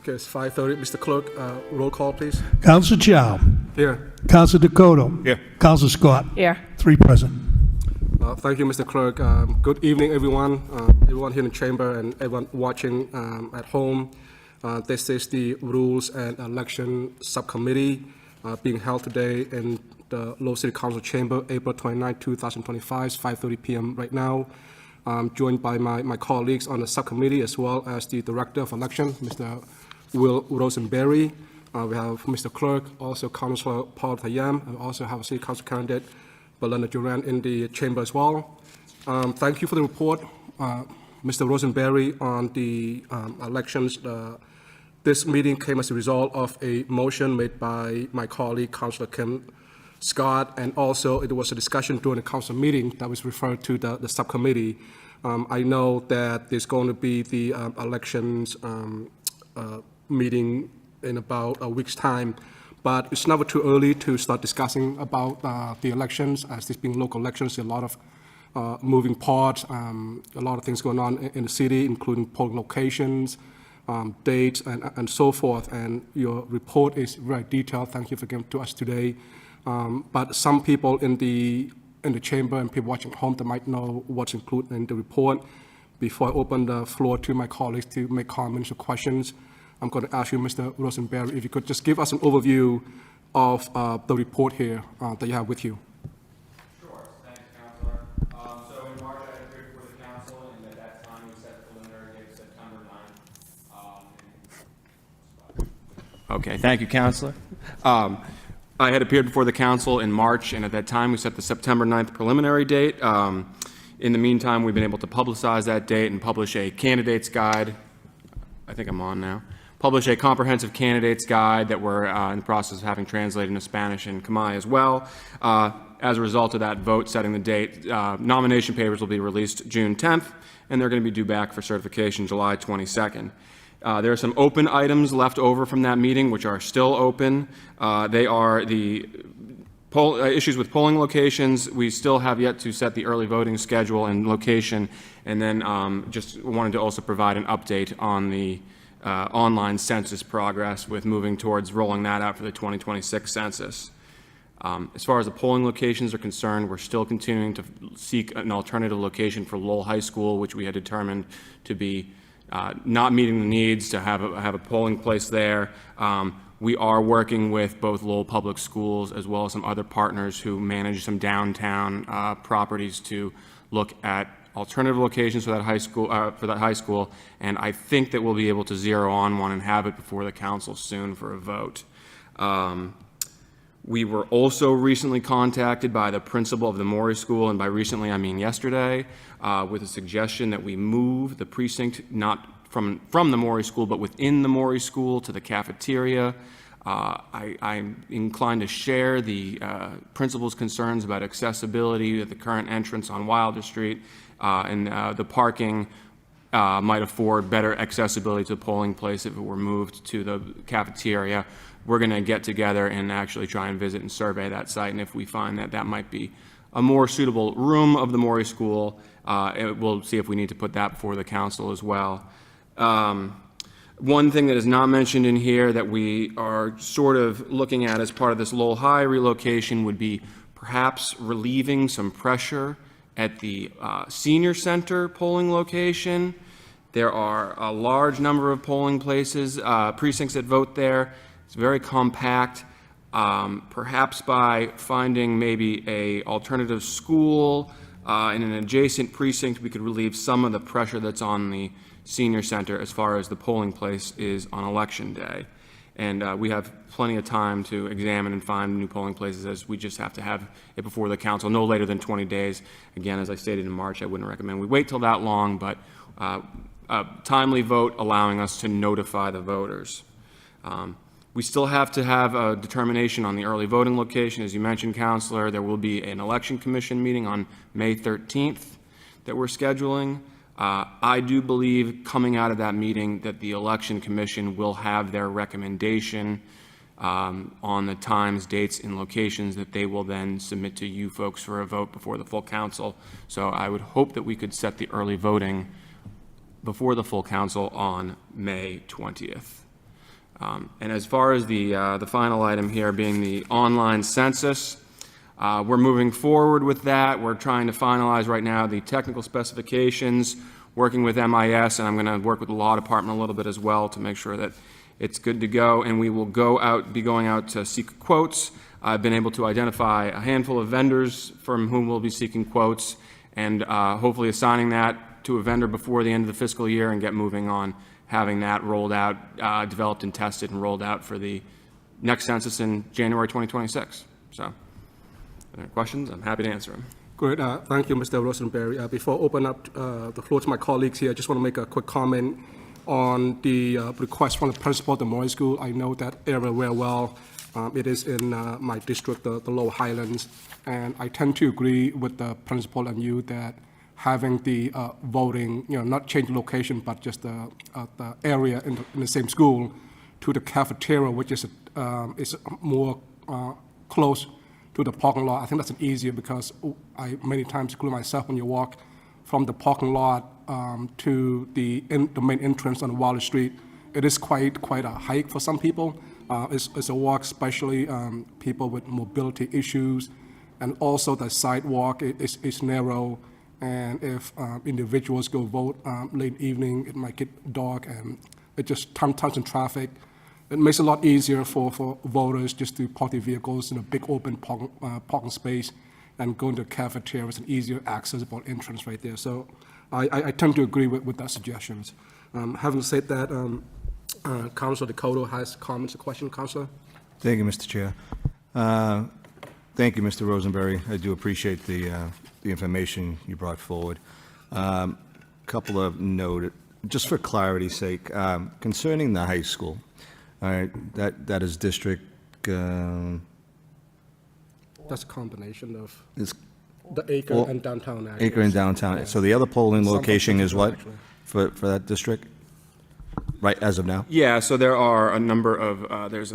Okay, it's 5:30. Mr. Clerk, roll call, please. Counsel Chow. Here. Counsel Dakota. Here. Counsel Scott. Here. 3 present. Thank you, Mr. Clerk. Good evening, everyone. Everyone here in the chamber and everyone watching at home. This is the Rules and Election Subcommittee being held today in the Lowell City Council chamber, April 29, 2025, 5:30 p.m. right now. I'm joined by my colleagues on the subcommittee as well as the Director of Election, Mr. Will Rosenberry. We have Mr. Clerk, also Councilor Paul Tayam, and also have a City Council candidate, Belinda Duran, in the chamber as well. Thank you for the report, Mr. Rosenberry, on the elections. This meeting came as a result of a motion made by my colleague, Councilor Kim Scott, and also it was a discussion during the council meeting that was referred to the subcommittee. I know that there's going to be the elections meeting in about a week's time, but it's never too early to start discussing about the elections. As this being local elections, there are a lot of moving parts, a lot of things going on in the city, including polling locations, dates, and so forth. And your report is very detailed. Thank you for giving it to us today. But some people in the chamber and people watching at home that might know what's included in the report. Before I open the floor to my colleagues to make comments or questions, I'm going to ask you, Mr. Rosenberry, if you could just give us an overview of the report here that you have with you. Sure. Thanks, Councilor. So in March, I appeared before the council, and at that time, we set the preliminary date of September 9th. Okay. Thank you, Councilor. I had appeared before the council in March, and at that time, we set the September 9th preliminary date. In the meantime, we've been able to publicize that date and publish a candidates guide. I think I'm on now. Publish a comprehensive candidates guide that we're in the process of having translated into Spanish and Khmer as well. As a result of that vote setting the date, nomination papers will be released June 10th, and they're going to be due back for certification July 22nd. There are some open items left over from that meeting, which are still open. They are the issues with polling locations. We still have yet to set the early voting schedule and location, and then just wanted to also provide an update on the online census progress with moving towards rolling that out for the 2026 census. As far as the polling locations are concerned, we're still continuing to seek an alternative location for Lowell High School, which we had determined to be not meeting the needs to have a polling place there. We are working with both Lowell Public Schools as well as some other partners who manage some downtown properties to look at alternative locations for that high school, and I think that we'll be able to zero on one and have it before the council soon for a vote. We were also recently contacted by the principal of the Morey School, and by recently I mean yesterday, with a suggestion that we move the precinct not from the Morey School but within the Morey School to the cafeteria. I'm inclined to share the principal's concerns about accessibility at the current entrance on Wilder Street, and the parking might afford better accessibility to the polling place if it were moved to the cafeteria. We're going to get together and actually try and visit and survey that site, and if we find that that might be a more suitable room of the Morey School, we'll see if we need to put that before the council as well. One thing that is not mentioned in here that we are sort of looking at as part of this Lowell High relocation would be perhaps relieving some pressure at the senior center polling location. There are a large number of polling places, precincts that vote there. It's very compact. Perhaps by finding maybe a alternative school in an adjacent precinct, we could relieve some of the pressure that's on the senior center as far as the polling place is on election day. And we have plenty of time to examine and find new polling places, as we just have to have it before the council no later than 20 days. Again, as I stated in March, I wouldn't recommend we wait till that long, but a timely vote allowing us to notify the voters. We still have to have a determination on the early voting location. As you mentioned, Councilor, there will be an election commission meeting on May 13th that we're scheduling. I do believe coming out of that meeting that the election commission will have their recommendation on the times, dates, and locations that they will then submit to you folks for a vote before the full council. So I would hope that we could set the early voting before the full council on May 20th. And as far as the final item here being the online census, we're moving forward with that. We're trying to finalize right now the technical specifications, working with MIS, and I'm going to work with the law department a little bit as well to make sure that it's good to go. And we will be going out to seek quotes. I've been able to identify a handful of vendors from whom we'll be seeking quotes, and hopefully assigning that to a vendor before the end of the fiscal year and get moving on having that rolled out, developed and tested and rolled out for the next census in January 2026. So, are there questions? I'm happy to answer them. Great. Thank you, Mr. Rosenberry. Before I open up the floor to my colleagues here, I just want to make a quick comment on the request from the principal of the Morris School. I know that area very well. It is in my district, the Lowell Highlands, and I tend to agree with the principal and you that having the voting, not change the location, but just the area in the same school to the cafeteria, which is more close to the parking lot. I think that's an easier, because I many times, including myself, when you walk from the parking lot to the main entrance on Wallace Street, it is quite a hike for some people. It's a walk, especially people with mobility issues, and also the sidewalk is narrow. And if individuals go vote late evening, it might get dark, and it just tons of traffic. It makes it a lot easier for voters just to park their vehicles in a big open parking space and go into the cafeteria. It's an easier accessible entrance right there. So I tend to agree with that suggestions. Having said that, Councilor Dakota has comments or questions. Councilor? Thank you, Mr. Chair. Thank you, Mr. Rosenberry. I do appreciate the information you brought forward. Couple of notes, just for clarity's sake, concerning the high school. All right, that is district. That's a combination of Is the acre Well, and downtown. Actually. acre and downtown. Yeah. So the other polling Some location is what actually. for that district? Right as of now. Yeah, so there are a number of, there's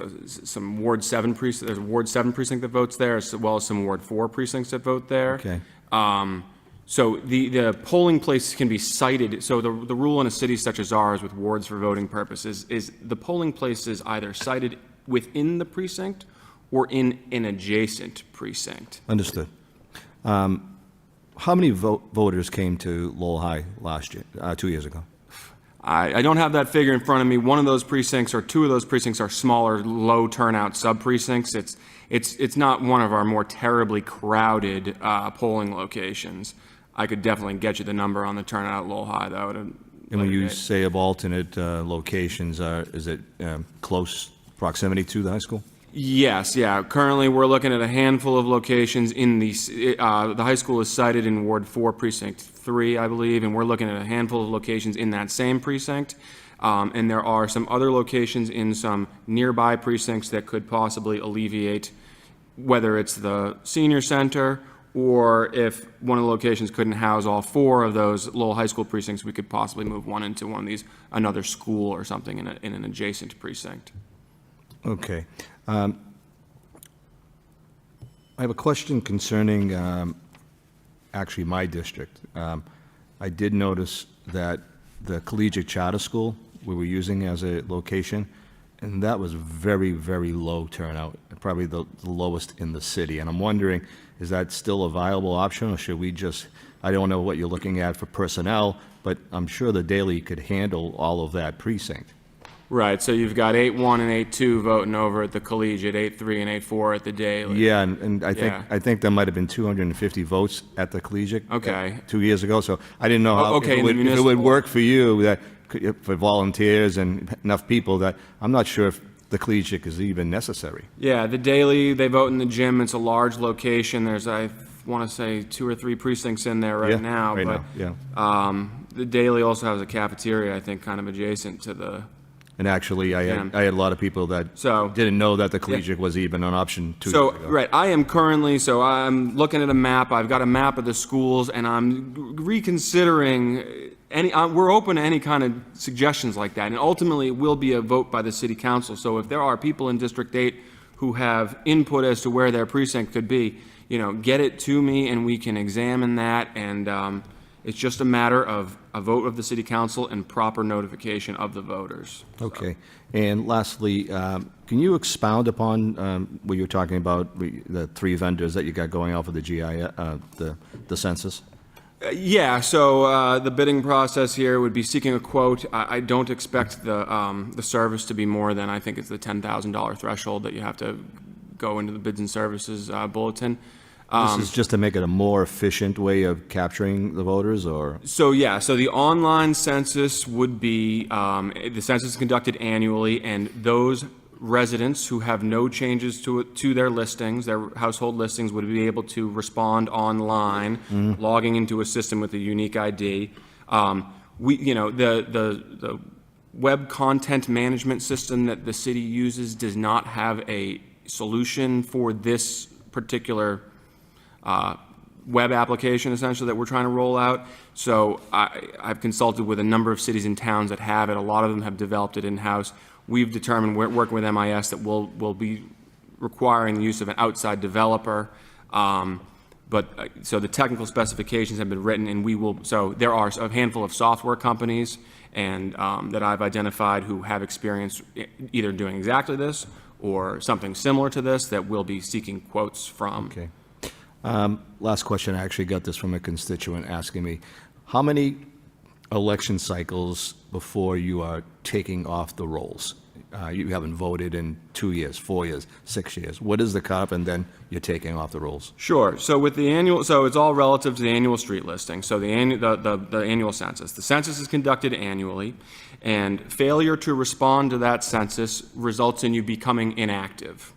some Ward 7 precinct, there's a Ward 7 precinct that votes there, as well as some Ward 4 precincts that vote there. Okay. So the polling place can be cited, so the rule in a city such as ours with wards for voting purposes is the polling place is either cited within the precinct or in an adjacent precinct. Understood. How many voters came to Lowell High last year, 2 years ago? I don't have that figure in front of me. One of those precincts or two of those precincts are smaller, low turnout sub-precincts. It's not one of our more terribly crowded polling locations. I could definitely get you the number on the turnout at Lowell High, though. And when you say of alternate locations, is it close proximity to the high school? Yes, yeah. Currently, we're looking at a handful of locations in the high school is sited in Ward 4, Precinct 3, I believe, and we're looking at a handful of locations in that same precinct. And there are some other locations in some nearby precincts that could possibly alleviate, whether it's the senior center or if one of the locations couldn't house all four of those Lowell High School precincts, we could possibly move one into one of these, another school or something in an adjacent precinct. Okay. I have a question concerning actually my district. I did notice that the collegiate charter school we were using as a location, and that was very, very low turnout, probably the lowest in the city. And I'm wondering, is that still a viable option, or should we just, I don't know what you're looking at for personnel, but I'm sure the Daily could handle all of that precinct. Right, so you've got 8-1 and 8-2 voting over at the collegiate, 8-3 and 8-4 at the Daily. Yeah, and Yeah. I think there might have been 250 votes at the collegiate. Okay. 2 years ago, so I didn't know how, okay, if in the it would municipal- work for you, that, for volunteers and enough people, that I'm not sure if the collegiate is even necessary. Yeah, the Daily, they vote in the gym. It's a large location. There's, I want to say, 2 or 3 precincts in there right Yeah, now. right but, now, yeah. The Daily also has a cafeteria, I think, kind of adjacent to the. And actually, I had a lot of people that So- didn't know that the collegiate was even an option 2 So, years ago. right, I'm looking at a map. I've got a map of the schools, and I'm reconsidering we're open to any kind of suggestions like that. And ultimately, it will be a vote by the city council. So if there are people in District 8 who have input as to where their precinct could be, get it to me, and we can examine that and, It's just a matter of a vote of the city council and proper notification of the voters. Okay. And lastly, can you expound upon what you were talking about, the 3 vendors that you got going out for the GIS, the census? Yeah, so the bidding process here would be seeking a quote. I don't expect the service to be more than, I think it's the $10,000 threshold that you have to go into the bids and services bulletin. This is just to make it a more efficient way of capturing the voters, or? So yeah, so the online census would be, the census is conducted annually, and those residents who have no changes to their listings, their household listings, would be able to respond online, logging into a system with a unique ID. The web content management system that the city uses does not have a solution for this particular web application, essentially, that we're trying to roll out. So I've consulted with a number of cities and towns that have it. A lot of them have developed it in-house. We've determined, we're working with MIS, that we'll be requiring the use of an outside developer. So the technical specifications have been written, and so there are a handful of software companies and that I've identified who have experience either doing exactly this or something similar to this that we'll be seeking quotes from. Okay. Last question, I actually got this from a constituent asking me, how many election cycles before you are taking off the rolls? You haven't voted in 2 years, 4 years, 6 years. What is the cutoff, and then you're taking off the rolls? Sure. So with the annual, so it's all relative to the annual street listing. So the annual census. The census is conducted annually, and failure to respond to that census results in you becoming inactive.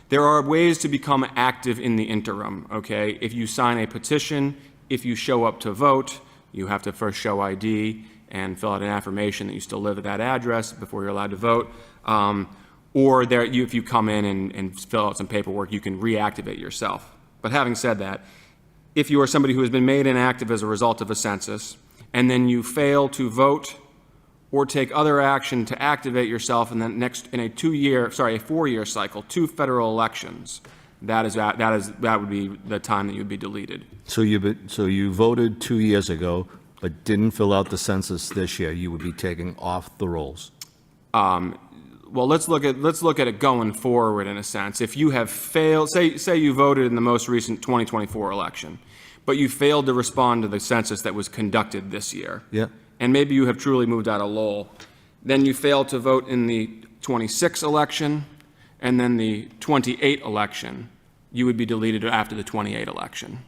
There are ways to become active in the interim, okay? If you sign a petition, if you show up to vote, you have to first show ID and fill out an affirmation that you still live at that address before you're allowed to vote. Or if you come in and fill out some paperwork, you can reactivate yourself. But having said that, if you are somebody who has been made inactive as a result of a census, and then you fail to vote or take other action to activate yourself in a 4-year cycle, 2 federal elections, that would be the time that you'd be deleted. So you voted 2 years ago, but didn't fill out the census this year. You would be taking off the rolls. Well, let's look at it going forward in a sense. If you have failed, say you voted in the most recent 2024 election, but you failed to respond to the census that was conducted this year. Yeah. And maybe you have truly moved out of Lowell, then you failed to vote in the 26 election and then the 28 election, you would be deleted after the 28 election.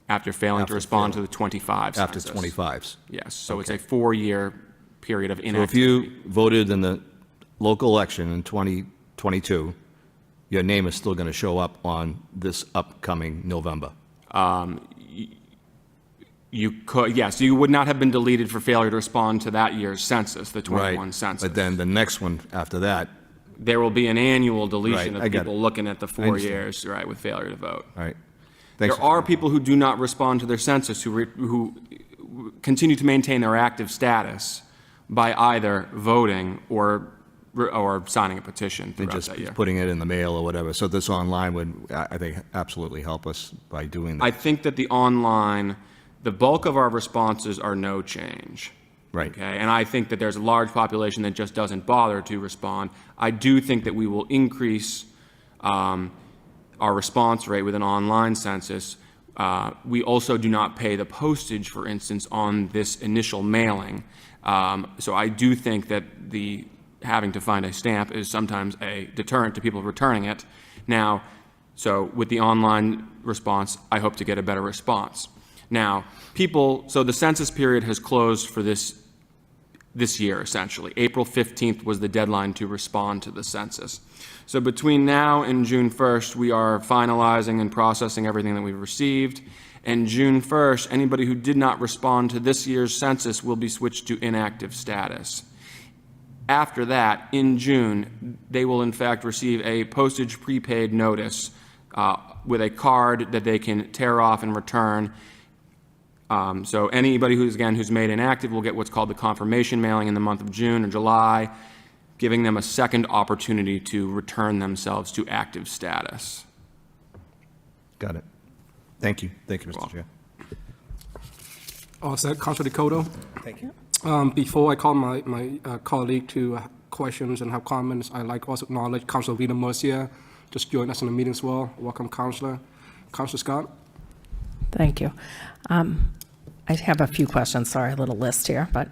After failing to respond to the 25 census. After 25s. Yes, so it's a 4-year period of So inactivity. if you voted in the local election in 2022, your name is still going to show up on this upcoming November. You could, yes, you would not have been deleted for failure to respond to that year's census, the 21 census. But then the next one after that, there will be an annual deletion Right, I of get people it. looking at the 4 understand. years, right, with failure to vote. all right. Thanks. There are people who do not respond to their census who continue to maintain their active status by either voting or signing a petition And throughout just that year. putting it in the mail or whatever. So this online would, I think, absolutely help us by doing that. I think that the bulk of our responses are no change. Right. Okay, and I think that there's a large population that just doesn't bother to respond. I do think that we will increase our response rate with an online census. We also do not pay the postage, for instance, on this initial mailing. So I do think that having to find a stamp is sometimes a deterrent to people returning it. Now, so with the online response, I hope to get a better response. Now, so the census period has closed for this year, essentially. April 15th was the deadline to respond to the census. So between now and June 1st, we are finalizing and processing everything that we've received. And June 1st, anybody who did not respond to this year's census will be switched to inactive status. After that, in June, they will in fact receive a postage prepaid notice with a card that they can tear off and return. So anybody who's made inactive will get what's called the confirmation mailing in the month of June or July, giving them a second opportunity to return themselves to active status. Got it. Thank you. Thank you, Mr. welcome. Chair. All set, Councilor Dakota. Thank you. Before I call my colleague to questions and have comments, I'd like also acknowledge Councilor Rita Mercia, just joined us in the meeting as well. Welcome, Councilor. Councilor Scott. Thank you. I have a few questions, sorry, a little list here, but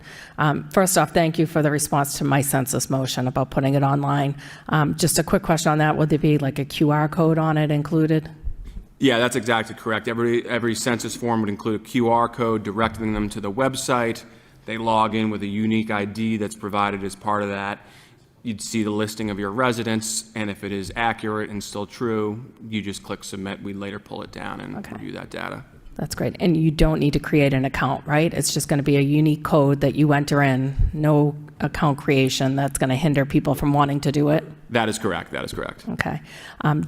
first off, thank you for the response to my census motion about putting it online. Just a quick question on that, would there be like a QR code on it included? Yeah, that's exactly correct. Every census form would include a QR code directing them to the website. They log in with a unique ID that's provided as part of that. You'd see the listing of your residents, and if it is accurate and still true, you just click submit. We later pull it down and review that data. That's great. And you don't need to create an account, right? It's just going to be a unique code that you enter in, no account creation that's going to hinder people from wanting to do it? That is correct. That is correct. Okay.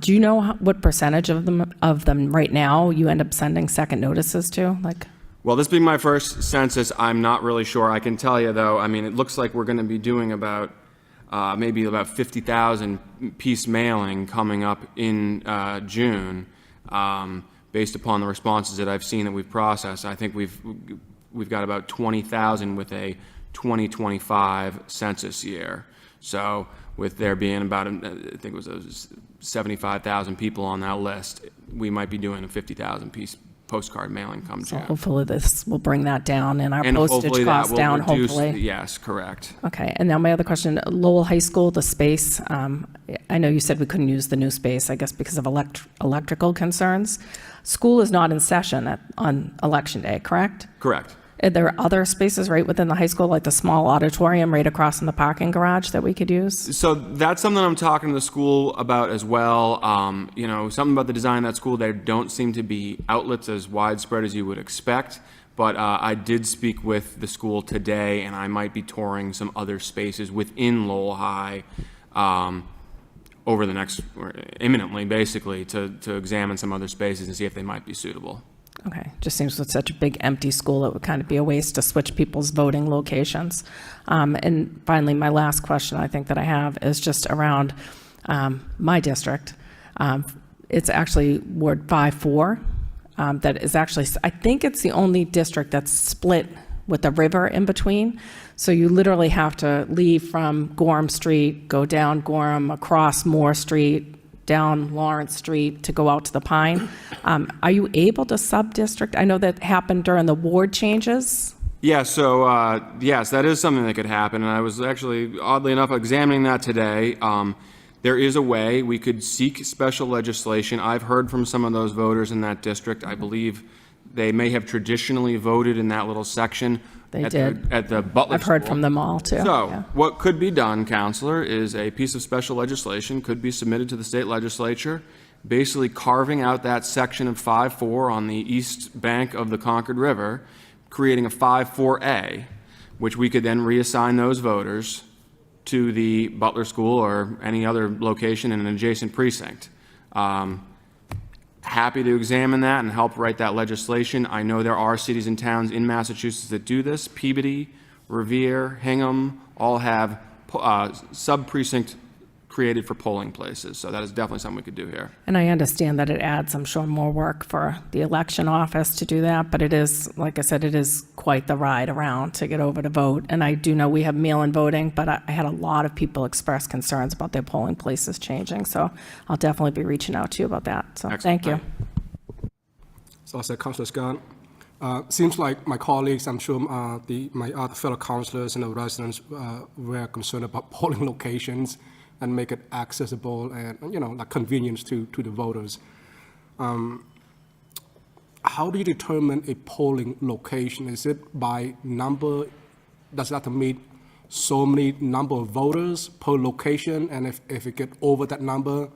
Do you know what percentage of them right now you end up sending second notices to? Well, this being my first census, I'm not really sure. I can tell you, though, I mean, it looks like we're going to be doing about maybe about 50,000 piece mailing coming up in June. Based upon the responses that I've seen that we've processed, I think we've got about 20,000 with a 2025 census year. So with there being about, I think it was 75,000 people on that list, we might be doing a 50,000 piece postcard mailing come June. So hopefully this will bring that down and our And postage hopefully costs that will down, reduce, hopefully. yes, correct. Okay, and now my other question, Lowell High School, the space, I know you said we couldn't use the new space, I guess because of electrical concerns. School is not in session on Election Day, correct? Correct. Are there other spaces right within the high school, like the small auditorium right across from the parking garage that we could use? So that's something I'm talking to the school about as well. You know, something about the design of that school, there don't seem to be outlets as widespread as you would expect. But I did speak with the school today, and I might be touring some other spaces within Lowell High over the next, or imminently, basically, to examine some other spaces and see if they might be suitable. Okay, just seems with such a big empty school, it would kind of be a waste to switch people's voting locations. And finally, my last question I think that I have is just around my district. It's actually Ward 5-4 that is actually, I think it's the only district that's split with a river in between. So you literally have to leave from Gorham Street, go down Gorham, across Moore Street, down Lawrence Street to go out to the Pine. Are you able to sub-district? I know that happened during the ward changes. Yeah, so yes, that is something that could happen, and I was actually, oddly enough, examining that today. There is a way we could seek special legislation. I've heard from some of those voters in that district. I believe they may have traditionally voted in that little section. They did. At the Butler I've heard School. from them all, too. So, Yeah. what could be done, Counselor, is a piece of special legislation could be submitted to the state legislature, basically carving out that section of 5-4 on the east bank of the Concord River, creating a 5-4A, which we could then reassign those voters to the Butler School or any other location in an adjacent precinct. Happy to examine that and help write that legislation. I know there are cities and towns in Massachusetts that do this. Peabody, Revere, Hingham all have sub-precinct created for polling places. So that is definitely something we could do here. And I understand that it adds, I'm sure, more work for the election office to do that, but it is, like I said, it is quite the ride around to get over to vote. And I do know we have mail-in voting, but I had a lot of people express concerns about their polling places changing. So I'll definitely be reaching out to you about that. So Excellent. thank you. So I said, Councilor Scott. Seems like my colleagues, I'm sure my other fellow councilors and the residents were concerned about polling locations and make it accessible and, you know, like convenience to the voters. How do you determine a polling location? Is it by number? Does it have to meet so many number of voters per location? And if it get over that number,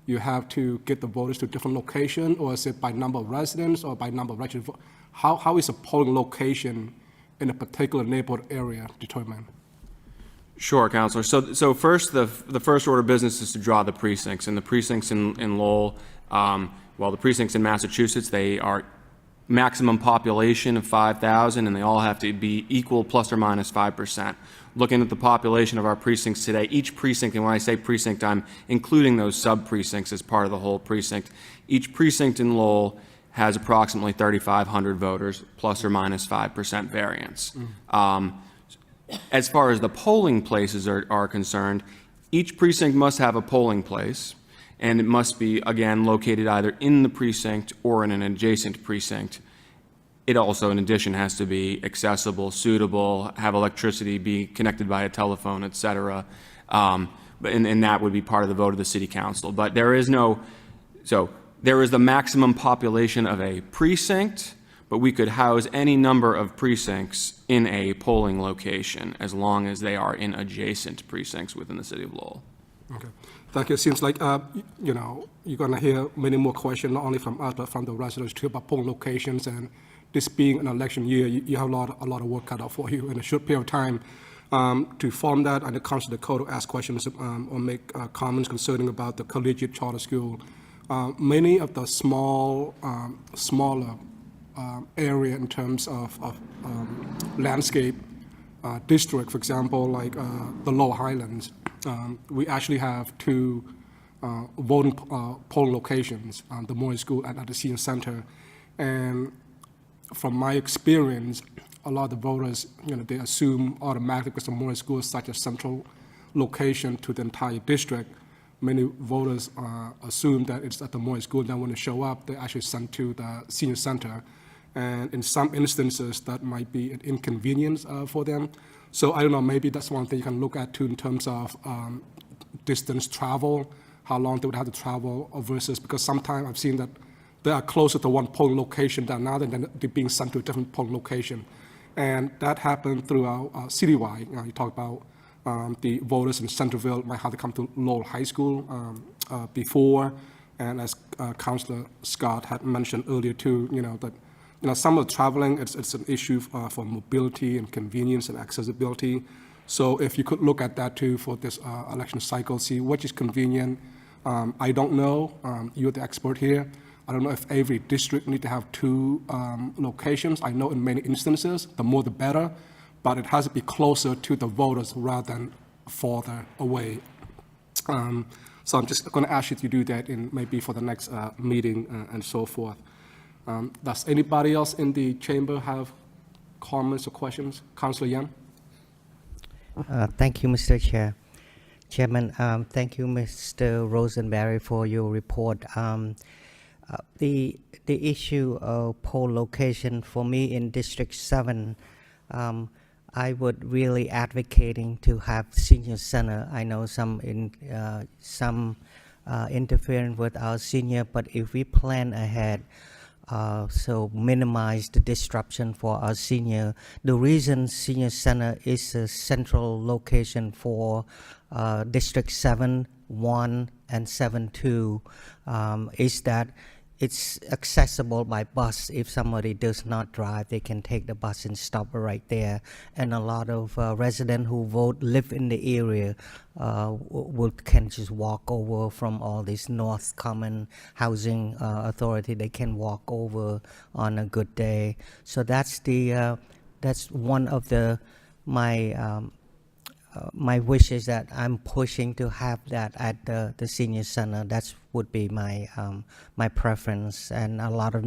you have to get the voters to a different location? Or is it by number of residents or by number of registered? How is a polling location in a particular neighborhood area determined? Sure, Counselor. So first, the first order of business is to draw the precincts. And the precincts in Lowell, well, the precincts in Massachusetts, they are maximum population of 5,000, and they all have to be equal plus or minus 5%. Looking at the population of our precincts today, each precinct, and when I say precinct, I'm including those sub-precincts as part of the whole precinct. Each precinct in Lowell has approximately 3,500 voters, plus or minus 5% variance. As far as the polling places are concerned, each precinct must have a polling place, and it must be, again, located either in the precinct or in an adjacent precinct. It also, in addition, has to be accessible, suitable, have electricity, be connected by a telephone, et cetera. And that would be part of the vote of the city council. But there is there is the maximum population of a precinct, but we could house any number of precincts in a polling location as long as they are in adjacent precincts within the city of Lowell. Okay, thank you. It seems like, you know, you're going to hear many more questions, not only from us, but from the residents too, about polling locations. And this being an election year, you have a lot of work cut out for you in a short period of time. To form that, and the Council Dakota ask questions or make comments concerning about the collegiate charter school. Many of the smaller area in terms of landscape district, for example, like the Lowell Highlands, we actually have two voting polling locations, the Morris School and at the Senior Center. And from my experience, a lot of the voters, you know, they assume automatically because the Morris School is such a central location to the entire district. Many voters assume that it's at the Morris School. Then when they show up, they're actually sent to the Senior Center. And in some instances, that might be an inconvenience for them. So I don't know, maybe that's one thing you can look at too in terms of distance travel, how long they would have to travel versus, because sometimes I've seen that they are closer to one polling location than another, and then they're being sent to a different polling location. And that happened throughout citywide. You talk about the voters in Centerville might have to come to Lowell High School before. And as Councilor Scott had mentioned earlier too, you know, that some of the traveling, it's an issue for mobility and convenience and accessibility. So if you could look at that too for this election cycle, see which is convenient. I don't know, you're the expert here. I don't know if every district need to have two locations. I know in many instances, the more the better, but it has to be closer to the voters rather than farther away. So I'm just going to ask you to do that in maybe for the next meeting and so forth. Does anybody else in the chamber have comments or questions? Councilor Yan? Thank you, Mr. Chairman. Thank you, Mr. Rosenberry, for your report. The issue of poll location for me in District 7, I would really advocating to have senior center. I know some interfering with our senior, but if we plan ahead, so minimize the disruption for our senior. The reason senior center is a central location for District 7, 1, and 7, 2 is that it's accessible by bus. If somebody does not drive, they can take the bus and stop right there. And a lot of residents who live in the area can just walk over from all this North Common Housing Authority. They can walk over on a good day. So that's one of my wish is that I'm pushing to have that at the senior center. That would be my preference, and a lot of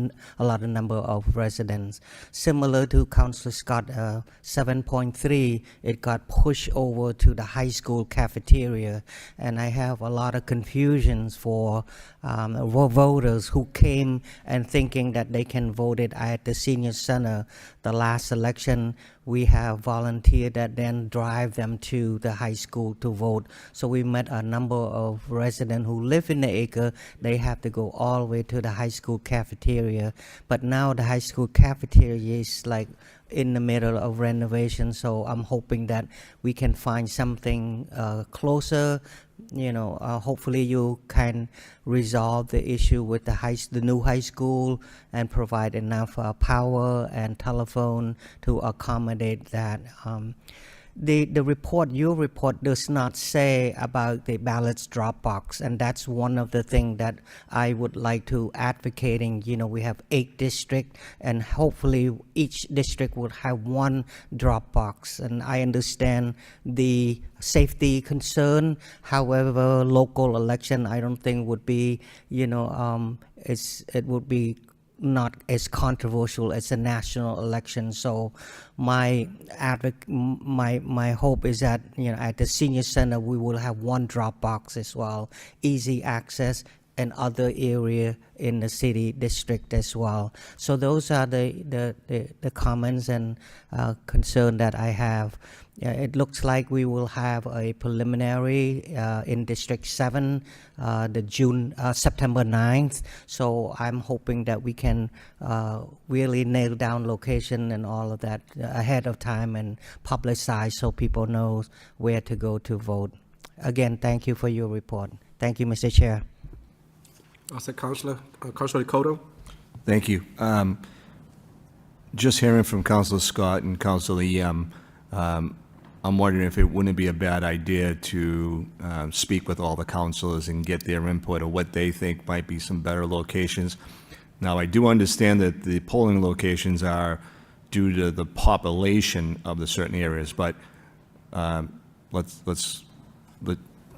number of residents. Similar to Councilor Scott, 7.3, it got pushed over to the high school cafeteria, and I have a lot of confusions for voters who came and thinking that they can vote it at the senior center. The last election, we have volunteers that then drive them to the high school to vote. So we met a number of residents who live in the acre. They have to go all the way to the high school cafeteria. But now the high school cafeteria is like in the middle of renovation. So I'm hoping that we can find something closer. Hopefully you can resolve the issue with the new high school and provide enough power and telephone to accommodate that. Your report does not say about the ballots drop box, and that's one of the things that I would like to advocating. We have 8 districts, and hopefully each district would have one drop box. And I understand the safety concern. However, local election, I don't think would be, it would be not as controversial as a national election. So my hope is that, you know, at the senior center we will have one drop box as well, easy access, and other area in the city district as well. So those are the comments and concern that I have. It looks like we will have a preliminary in District 7, September 9th. So I'm hoping that we can really nail down location and all of that ahead of time and publicize so people know where to go to vote. Again, thank you for your report. Thank you, Mr. Chair. I'll say Councilor Dakota. Thank you. Just hearing from Councilor Scott and Councilor Yem, I'm wondering if it wouldn't be a bad idea to speak with all the councilors and get their input of what they think might be some better locations. Now, I do understand that the polling locations are due to the population of the certain areas, but the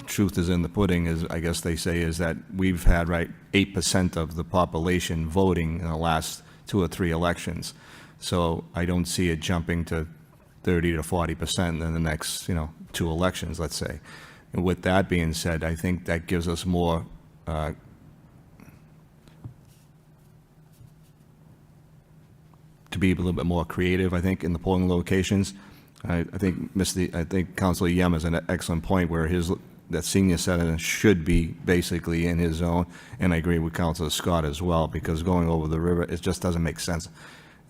truth is in the pudding, is I guess they say, is that we've had 8% of the population voting in the last 2 or 3 elections. So I don't see it jumping to 30 to 40% in the next 2 elections, let's say. And with that being said, I think that gives us more to be a little bit more creative, I think, in the polling locations. I think Councilor Yem has an excellent point where that senior center should be basically in his zone, and I agree with Councilor Scott as well, because going over the river, it just doesn't make sense.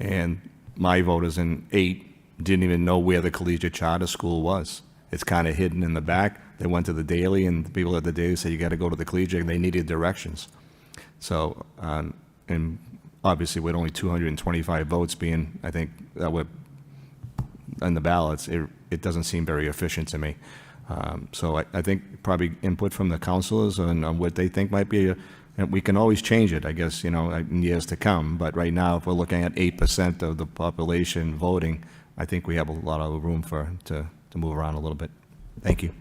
And my voters in 8 didn't even know where the collegiate charter school was. It's kind of hidden in the back. They went to the Daily, and the people at the Daily said, you got to go to the collegiate, and they needed directions. So, and obviously with only 225 votes being, I think, that were on the ballots, it doesn't seem very efficient to me. So I think probably input from the councilors on what they think might be, and we can always change it, I guess, in years to come. But right now, if we're looking at 8% of the population voting, I think we have a lot of room to move around a little bit. Thank you.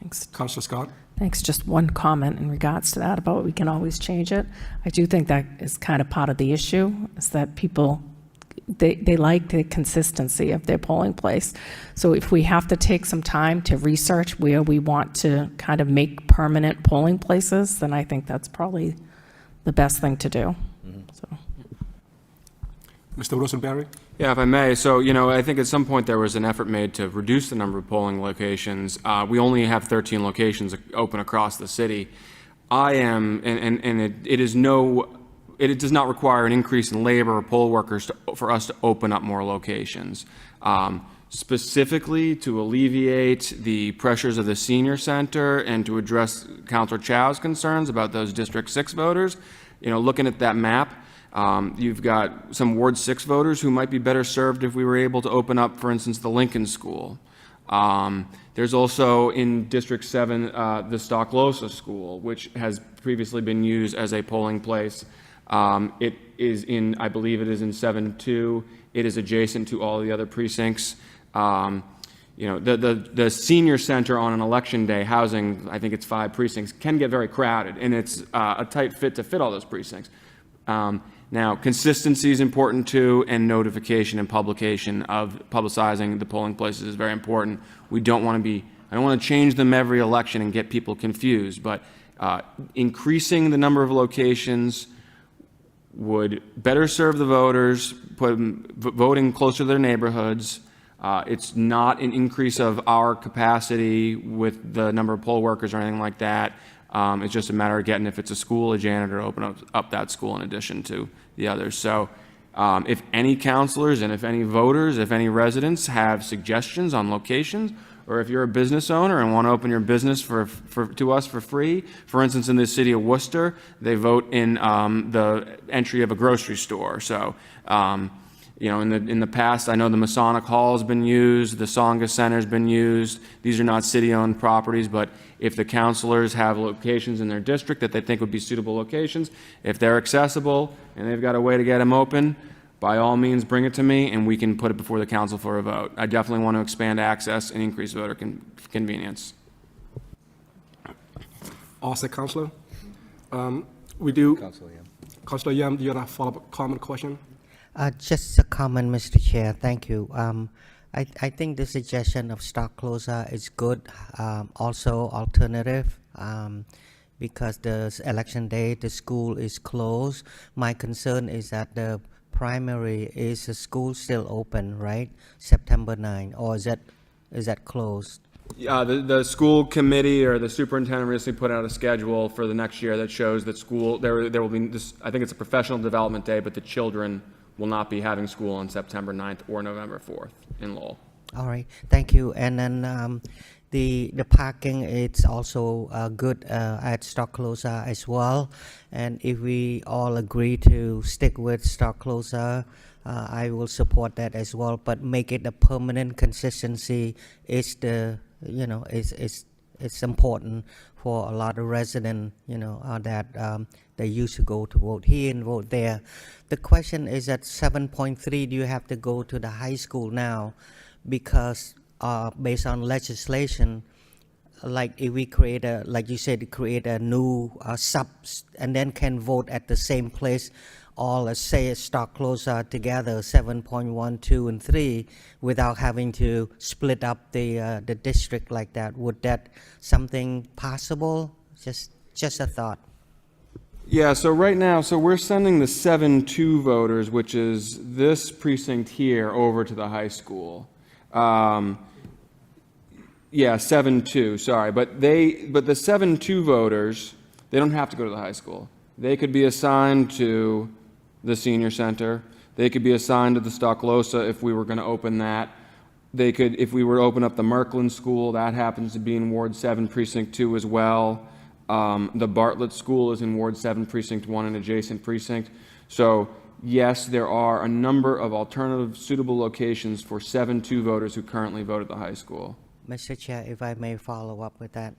Thanks. Councilor Scott. Thanks. Just one comment in regards to that about we can always change it. I do think that is kind of part of the issue, is that people, they like the consistency of their polling place. So if we have to take some time to research where we want to kind of make permanent polling places, then I think that's probably the best thing to do. So. Mr. Rosenberry. Yeah, if I may. So, I think at some point there was an effort made to reduce the number of polling locations. We only have 13 locations open across the city. It does not require an increase in labor or poll workers for us to open up more locations. Specifically to alleviate the pressures of the senior center and to address Councilor Chow's concerns about those District 6 voters, looking at that map, you've got some Ward 6 voters who might be better served if we were able to open up, for instance, the Lincoln School. There's also in District 7 the Stocklosa School, which has previously been used as a polling place. It is in, I believe it is in 7-2. It is adjacent to all the other precincts. The senior center on an election day housing, I think it's 5 precincts, can get very crowded, and it's a tight fit to fit all those precincts. Now, consistency is important too, and notification and publication of publicizing the polling places is very important. I don't want to change them every election and get people confused, but increasing the number of locations would better serve the voters, put them voting closer to their neighborhoods. It's not an increase of our capacity with the number of poll workers or anything like that. It's just a matter of getting, if it's a school, a janitor to open up that school in addition to the others. So if any counselors and if any voters, if any residents have suggestions on locations, or if you're a business owner and want to open your business to us for free, for instance, in the city of Worcester, they vote in the entry of a grocery store. So, in the past, I know the Masonic Hall has been used, the Songa Center has been used. These are not city-owned properties, but if the counselors have locations in their district that they think would be suitable locations, if they're accessible and they've got a way to get them open, by all means, bring it to me, and we can put it before the council for a vote. I definitely want to expand access and increase voter convenience. Also, Councilor. We do. Councilor Yam, do you have a follow-up comment question? Just a comment, Mr. Chair. Thank you. I think the suggestion of stock closer is good. Also alternative, because the election day, the school is closed. My concern is that the primary, is the school still open, right? September 9, or is that closed? The school committee or the superintendent recently put out a schedule for the next year that shows that there will be this, I think it's a professional development day, but the children will not be having school on September 9th or November 4th in Lowell. All right, thank you. And then the parking, it's also good at stock closer as well. And if we all agree to stick with stock closer, I will support that as well. But make it a permanent consistency is it's important for a lot of residents, that they used to go to vote here and vote there. The question is at 7.3, do you have to go to the high school now? Because based on legislation, like if we create like you said, create a new subs and then can vote at the same place, all let's say stock closer together, 7.1, 2, and 3, without having to split up the district like that. Would that something possible? Just a thought. Yeah, so right now, we're sending the 7-2 voters, which is this precinct here, over to the high school. Yeah, 7-2, sorry. But the 7-2 voters, they don't have to go to the high school. They could be assigned to the senior center. They could be assigned to the Stocklosa if we were going to open that. They could, if we were to open up the Merkland School, that happens to be in Ward 7, Precinct 2 as well. The Bartlett School is in Ward 7, Precinct 1, an adjacent precinct. So, yes, there are a number of alternative suitable locations for 7-2 voters who currently vote at the high school. Mr. Chair, if I may follow up with that.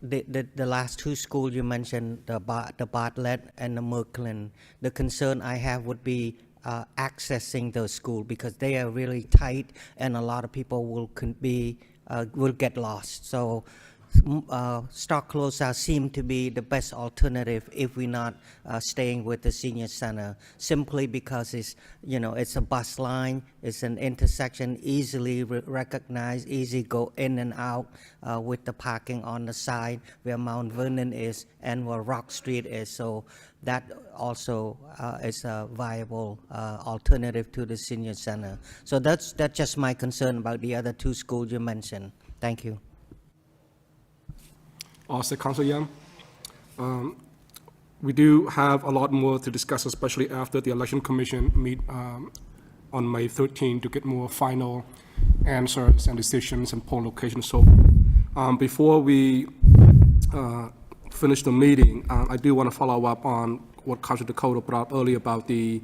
The last two schools you mentioned, the Bartlett and the Merkland, the concern I have would be accessing those schools because they are really tight and a lot of people will get lost. So stock closer seem to be the best alternative if we're not staying with the senior center, simply because it's a bus line, it's an intersection, easily recognized, easy go in and out with the parking on the side where Mount Vernon is and where Rock Street is. So that also is a viable alternative to the senior center. So that's just my concern about the other two schools you mentioned. Thank you. Also, Councilor Yam, we do have a lot more to discuss, especially after the Election Commission meet on May 13 to get more final answers and decisions and poll locations. So before we finish the meeting, I do want to follow up on what Councilor Dakota brought up earlier about the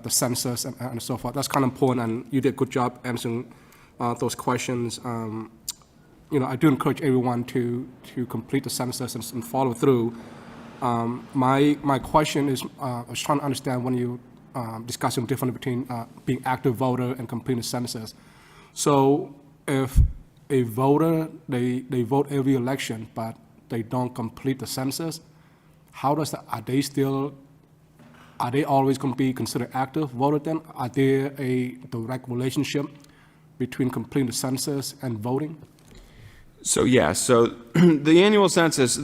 census and so forth. That's kind of important, and you did a good job answering those questions. I do encourage everyone to complete the census and follow through. My question is, I was trying to understand when you discussing the difference between being active voter and completing the census. So if a voter, they vote every election, but they don't complete the census, how does that, are they always going to be considered active voter then? Are there a direct relationship between completing the census and voting? So yes, so the annual census,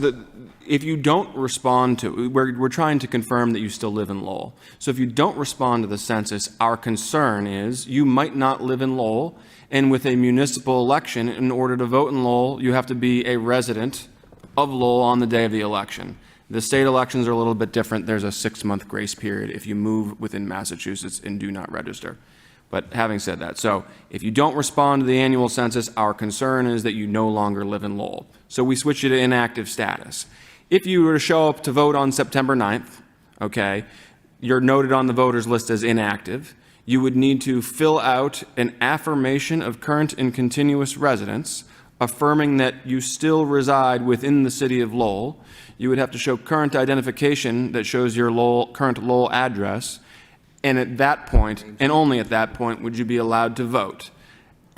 if you don't respond to, we're trying to confirm that you still live in Lowell. So if you don't respond to the census, our concern is you might not live in Lowell, and with a municipal election, in order to vote in Lowell, you have to be a resident of Lowell on the day of the election. The state elections are a little bit different. There's a 6-month grace period if you move within Massachusetts and do not register. But having said that, so if you don't respond to the annual census, our concern is that you no longer live in Lowell. So we switch you to inactive status. If you were to show up to vote on September 9th, okay, you're noted on the voters list as inactive. You would need to fill out an affirmation of current and continuous residence, affirming that you still reside within the city of Lowell. You would have to show current identification that shows your current Lowell address. And at that point, and only at that point, would you be allowed to vote.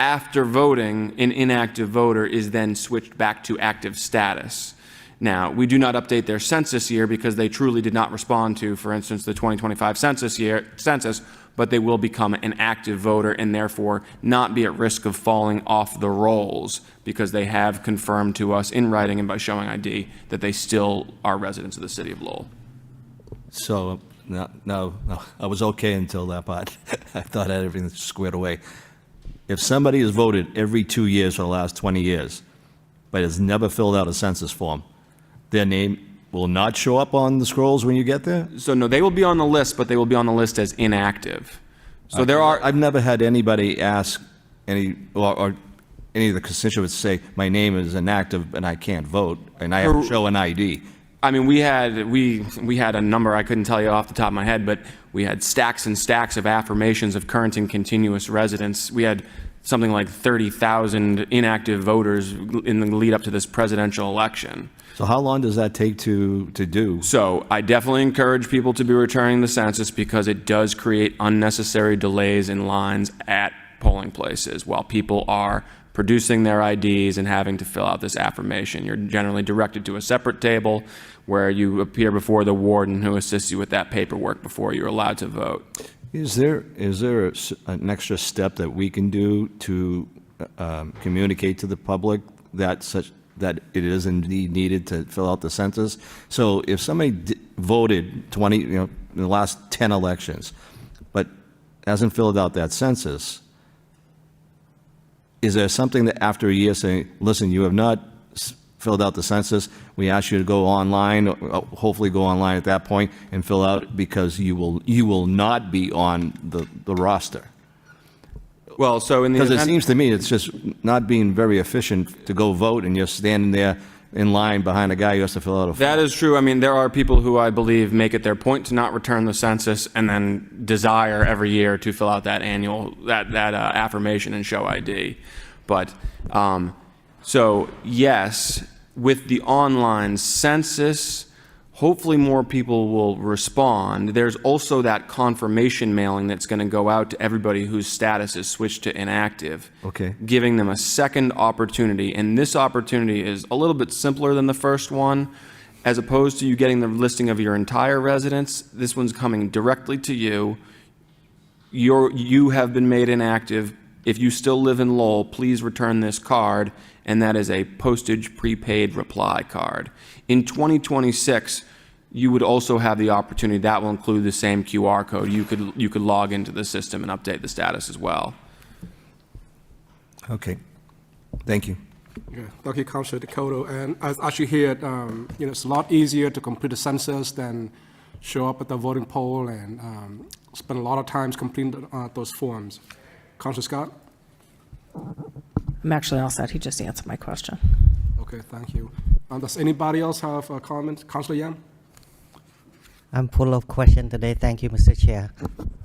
After voting, an inactive voter is then switched back to active status. Now, we do not update their census year because they truly did not respond to, for instance, the 2025 census, but they will become an active voter and therefore not be at risk of falling off the rolls because they have confirmed to us in writing and by showing ID that they still are residents of the city of Lowell. So, no, I was okay until that part. I thought I had everything squared away. If somebody has voted every 2 years for the last 20 years, but has never filled out a census form, their name will not show up on the scrolls when you get there? So no, they will be on the list, but they will be on the list as inactive. So there are, I've never had anybody ask or any of the constituents say, my name is inactive and I can't vote, and I have to show an ID. I mean, we had a number, I couldn't tell you off the top of my head, but we had stacks and stacks of affirmations of current and continuous residents. We had something like 30,000 inactive voters in the lead up to this presidential election. So how long does that take to do? So I definitely encourage people to be returning the census because it does create unnecessary delays in lines at polling places while people are producing their IDs and having to fill out this affirmation. You're generally directed to a separate table where you appear before the warden who assists you with that paperwork before you're allowed to vote. Is there an extra step that we can do to communicate to the public that it is indeed needed to fill out the census? So if somebody voted 20, in the last 10 elections, but hasn't filled out that census, is there something that after a year saying, listen, you have not filled out the census, we ask you to go online, hopefully go online at that point and fill out because you will not be on the roster? Well, so in the Because it event, seems to me it's just not being very efficient to go vote and you're standing there in line behind a guy who has to fill out a form. that is true. I mean, there are people who I believe make it their point to not return the census and then desire every year to fill out that affirmation and show ID. But so yes, with the online census, hopefully more people will respond. There's also that confirmation mailing that's going to go out to everybody whose status is switched to inactive, Okay. giving them a second opportunity. And this opportunity is a little bit simpler than the first one. As opposed to you getting the listing of your entire residence, this one's coming directly to you. You have been made inactive. If you still live in Lowell, please return this card, and that is a postage prepaid reply card. In 2026, you would also have the opportunity, that will include the same QR code. You could log into the system and update the status as well. Okay. Thank you. Yeah, thank you, Councilor Dakota. And as you heard, it's a lot easier to complete the census than show up at the voting poll and spend a lot of time completing those forms. Councilor Scott? I'm actually all set. He just answered my question. Okay, thank you. Does anybody else have a comment? Councilor Yan? I'm full of questions today. Thank you, Mr. Chair.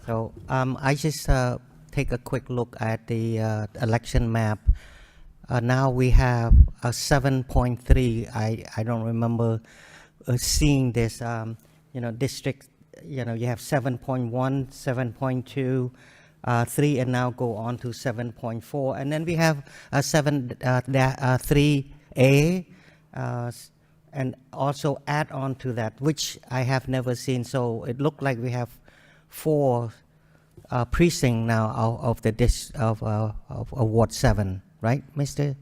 So I just take a quick look at the election map. Now we have a 7.3. I don't remember seeing this. District. You have 7.1, 7.2. 3 and now go on to 7.4, and then we have 3A, and also add on to that, which I have never seen. So it looked like we have 4 precincts now of Ward 7, right, Mr.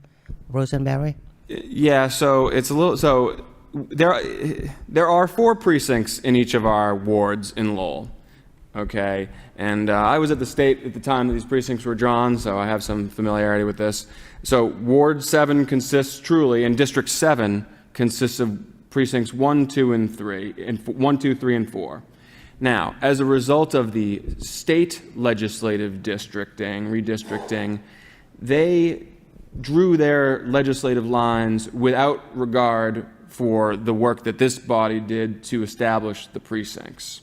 Rosenberry? Yeah, so it's a little, so there are 4 precincts in each of our wards in Lowell. Okay, and I was at the state at the time that these precincts were drawn, so I have some familiarity with this. So Ward 7 consists truly, and District 7 consists of precincts 1, 2, and 3, and 1, 2, 3, and 4. Now, as a result of the state legislative redistricting, they drew their legislative lines without regard for the work that this body did to establish the precincts,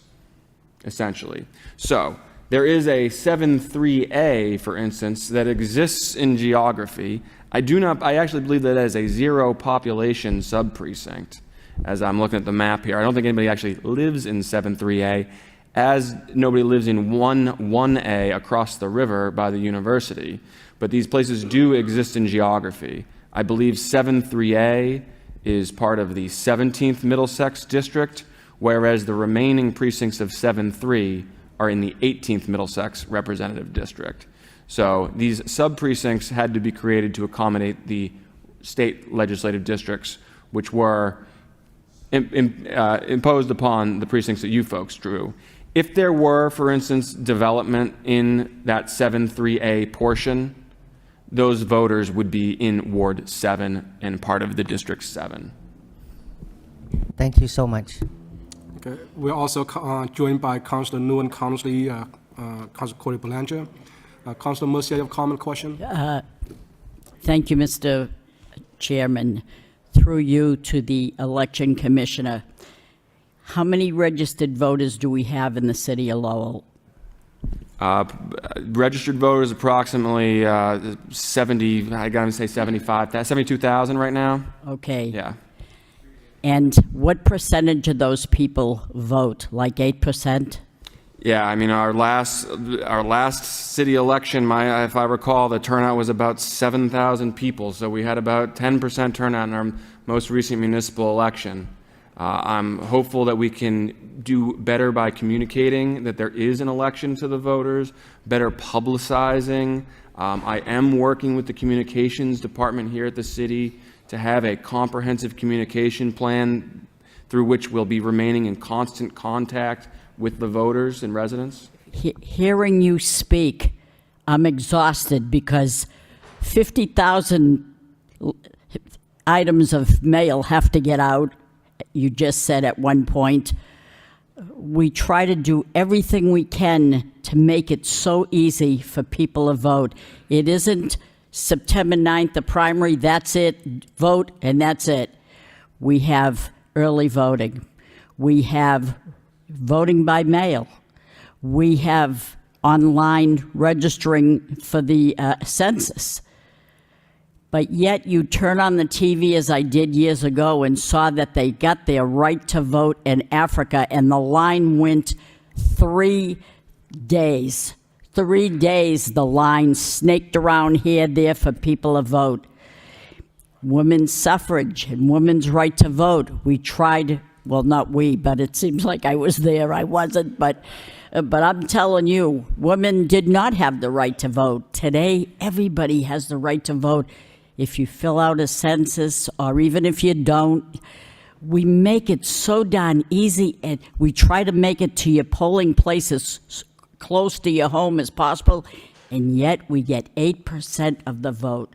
essentially. So there is a 7.3A, for instance, that exists in geography. I actually believe that is a 0 population sub-precinct, as I'm looking at the map here. I don't think anybody actually lives in 7.3A, as nobody lives in 1.1A across the river by the university. But these places do exist in geography. I believe 7.3A is part of the 17th Middlesex District, whereas the remaining precincts of 7-3 are in the 18th Middlesex Representative District. So these sub-precincts had to be created to accommodate the state legislative districts, which were imposed upon the precincts that you folks drew. If there were, for instance, development in that 7-3A portion, those voters would be in Ward 7 and part of the District 7. Thank you so much. Okay. We're also joined by Councilor New and Councilor Corey Belanger. Councilor Mercier, you have a comment, question? Thank you, Mr. Chairman. Through you to the election commissioner, how many registered voters do we have in the city of Lowell? Registered voters approximately 70, I gotta say 72,000 right now. Okay. Yeah. And what percentage of those people vote? Like 8%? Yeah, I mean, our last city election, if I recall, the turnout was about 7,000 people. So we had about 10% turnout in our most recent municipal election. I'm hopeful that we can do better by communicating that there is an election to the voters, better publicizing. I am working with the communications department here at the city to have a comprehensive communication plan through which we'll be remaining in constant contact with the voters and residents. Hearing you speak, I'm exhausted because 50,000 items of mail have to get out. You just said at one point, we try to do everything we can to make it so easy for people to vote. It isn't September 9th, the primary, that's it, vote, and that's it. We have early voting. We have voting by mail. We have online registering for the census. But yet you turn on the TV, as I did years ago, and saw that they got their right to vote in Africa, and the line went 3 days. 3 days the line snaked around here, there for people to vote. Women's suffrage and women's right to vote. We tried, well, not we, but it seems like I was there. I wasn't, but I'm telling you, women did not have the right to vote. Today, everybody has the right to vote. If you fill out a census, or even if you don't, we make it so darn easy, and we try to make it to your polling place as close to your home as possible, and yet we get 8% of the vote.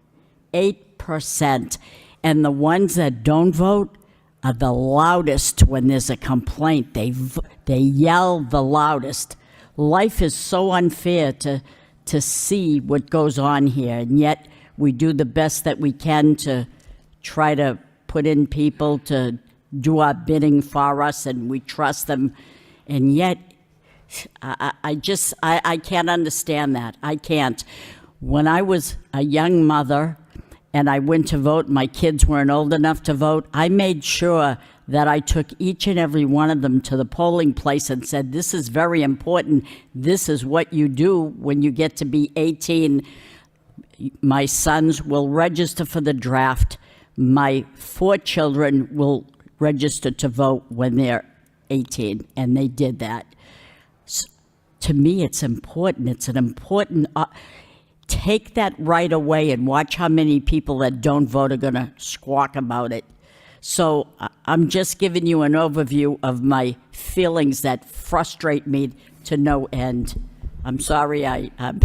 8%. And the ones that don't vote are the loudest when there's a complaint. They yell the loudest. Life is so unfair to see what goes on here, and yet we do the best that we can to try to put in people to do our bidding for us, and we trust them. And yet, I can't understand that. I can't. When I was a young mother and I went to vote, my kids weren't old enough to vote, I made sure that I took each and every one of them to the polling place and said, this is very important. This is what you do when you get to be 18. My sons will register for the draft. My 4 children will register to vote when they're 18, and they did that. To me, it's important. It's an important... take that right away and watch how many people that don't vote are going to squawk about it. So I'm just giving you an overview of my feelings that frustrate me to no end. I'm sorry I'm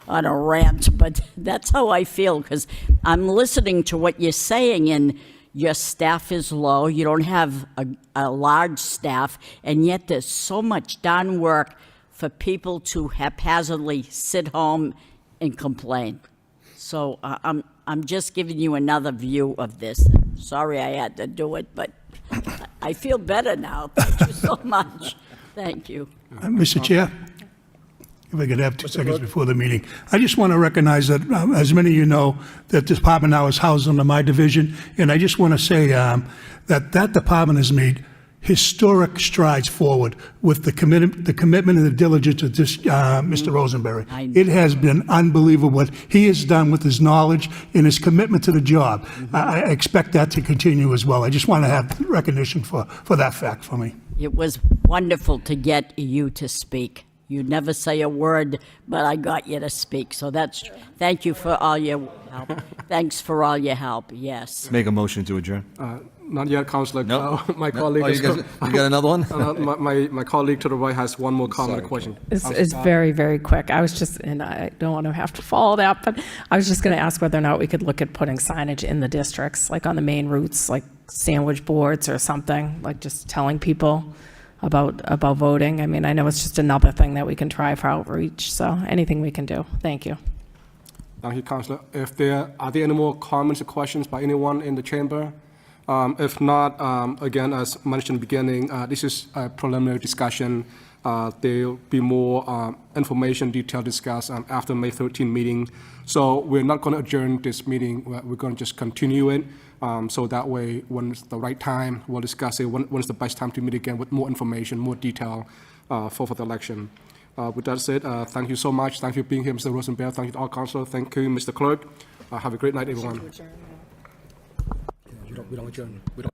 on a rant, but that's how I feel, because I'm listening to what you're saying, and your staff is low. You don't have a large staff, and yet there's so much darn work for people to haphazardly sit home and complain. So I'm just giving you another view of this. Sorry I had to do it, but I feel better now. Thank you so much. Thank you. Mr. Chair, if I could have 2 seconds before the meeting. I just want to recognize that, as many of you know, that this department now is housed under my division, and I just want to say that department has made historic strides forward with the commitment and the diligence of this, Mr. Rosenberry. I know. It has been unbelievable what he has done with his knowledge and his commitment to the job. I expect that to continue as well. I just want to have recognition for that fact for me. It was wonderful to get you to speak. You never say a word, but I got you to speak. So thank you for all your help. Thanks for all your help, yes. Make a motion to adjourn. Not yet, Councillor. No. My colleague Oh, is. you got another one? My colleague to the right has one more comment or question. It's very, very quick. I was just, and I don't want to have to follow that, but I was just going to ask whether or not we could look at putting signage in the districts, like on the main routes, like sandwich boards or something, like just telling people about voting. I mean, I know it's just another thing that we can try for outreach, so anything we can do. Thank you. Thank you, Councillor. Are there any more comments or questions by anyone in the chamber? If not, again, as mentioned in the beginning, this is a preliminary discussion. There'll be more information, detailed discussed after May 13 meeting. So we're not going to adjourn this meeting. We're going to just continue it. So that way, when it's the right time, we'll discuss it. When's the best time to meet again with more information, more detail for the election. With that said, thank you so much. Thank you for being here, Mr. Rosenberg. Thank you to all councillors. Thank you, Mr. Clerk. Have a great night, everyone. We don't adjourn. We don't